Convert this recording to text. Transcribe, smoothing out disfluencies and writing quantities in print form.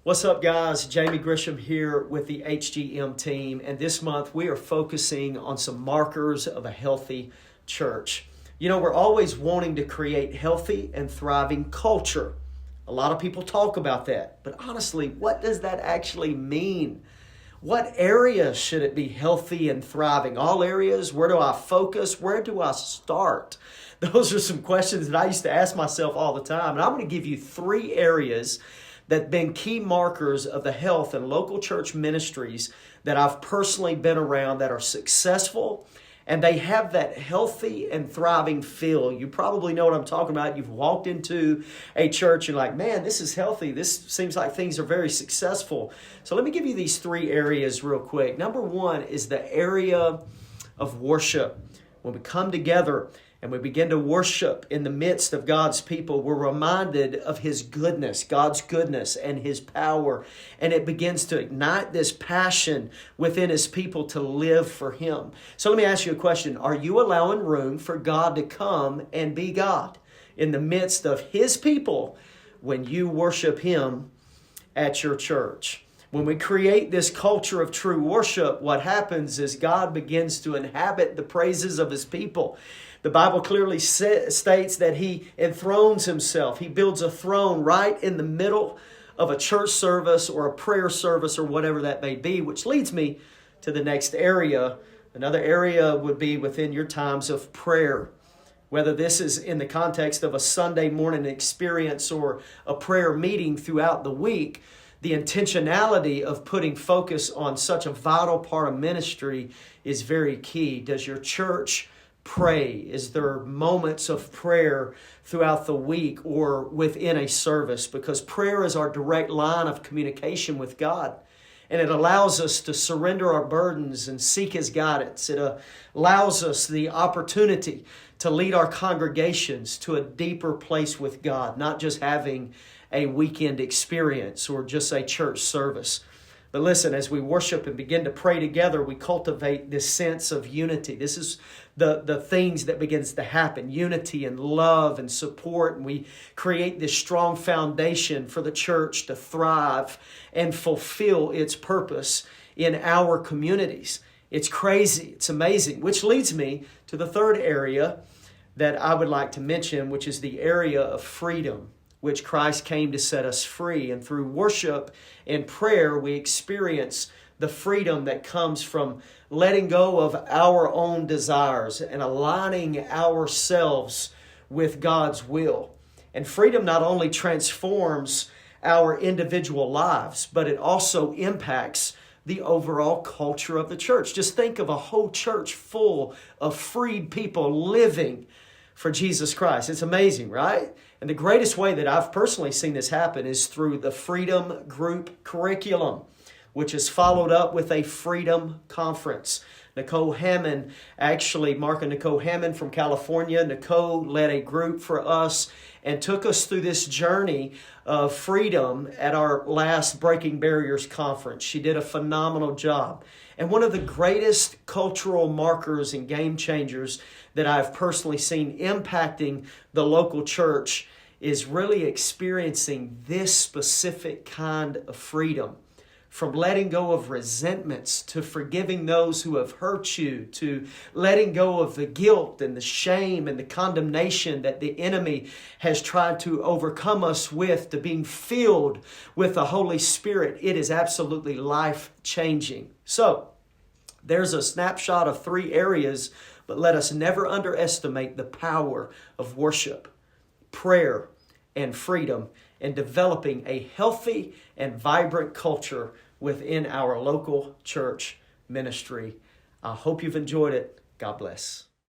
What's up, guys? Jamie Grisham here with the HGM team, and this month we are focusing on some markers of a healthy church. You know, we're always wanting to create healthy and thriving culture. A lot of people talk about that, but honestly, what does that actually mean? What areas should it be healthy and thriving? All areas? Where do I focus? Where do I start? Those are some questions that I used to ask myself all the time, and I'm going to give you 3 areas that have been key markers of the health and local church ministries that I've personally been around that are successful, and they have that healthy and thriving feel. You probably know what I'm talking about. You've walked into a church and you're like, man, this is healthy. This seems like things are very successful. So let me give you these 3 areas real quick. Number 1 is the area of worship. When we come together and we begin to worship in the midst of God's people, we're reminded of His goodness, God's goodness and His power. And it begins to ignite this passion within His people to live for Him. So let me ask you a question. Are you allowing room for God to come and be God in the midst of His people when you worship Him at your church? When we create this culture of true worship, what happens is God begins to inhabit the praises of His people. The Bible clearly states that He enthrones Himself. He builds a throne right in the middle of a church service or a prayer service or whatever that may be, which leads me to the next area. Another area would be within your times of prayer. Whether this is in the context of a Sunday morning experience or a prayer meeting throughout the week, the intentionality of putting focus on such a vital part of ministry is very key. Does your church pray? Is there moments of prayer throughout the week or within a service? Because prayer is our direct line of communication with God. And it allows us to surrender our burdens and seek His guidance. It allows us the opportunity to lead our congregations to a deeper place with God, not just having a weekend experience or just a church service. But listen, as we worship and begin to pray together, we cultivate this sense of unity. This is the things that begins to happen, unity and love and support. And we create this strong foundation for the church to thrive and fulfill its purpose in our communities. It's crazy. It's amazing. Which leads me to the 3rd area that I would like to mention, which is the area of freedom, which Christ came to set us free. And through worship and prayer, we experience the freedom that comes from letting go of our own desires and aligning ourselves with God's will. And freedom not only transforms our individual lives, but it also impacts the overall culture of the church. Just think of a whole church full of freed people living for Jesus Christ. It's amazing, right? And the greatest way that I've personally seen this happen is through the Freedom Group curriculum, which is followed up with a Freedom Conference. Nicole Hammond, Mark and Nicole Hammond from California, Nicole led a group for us and took us through this journey of freedom at our last Breaking Barriers conference. She did a phenomenal job. And one of the greatest cultural markers and game changers that I've personally seen impacting the local church is really experiencing this specific kind of freedom. From letting go of resentments to forgiving those who have hurt you, to letting go of the guilt and the shame and the condemnation that the enemy has tried to overcome us with, to being filled with the Holy Spirit. It is absolutely life-changing. So, there's a snapshot of 3 areas, but let us never underestimate the power of worship, prayer, and freedom in developing a healthy and vibrant culture within our local church ministry. I hope you've enjoyed it. God bless.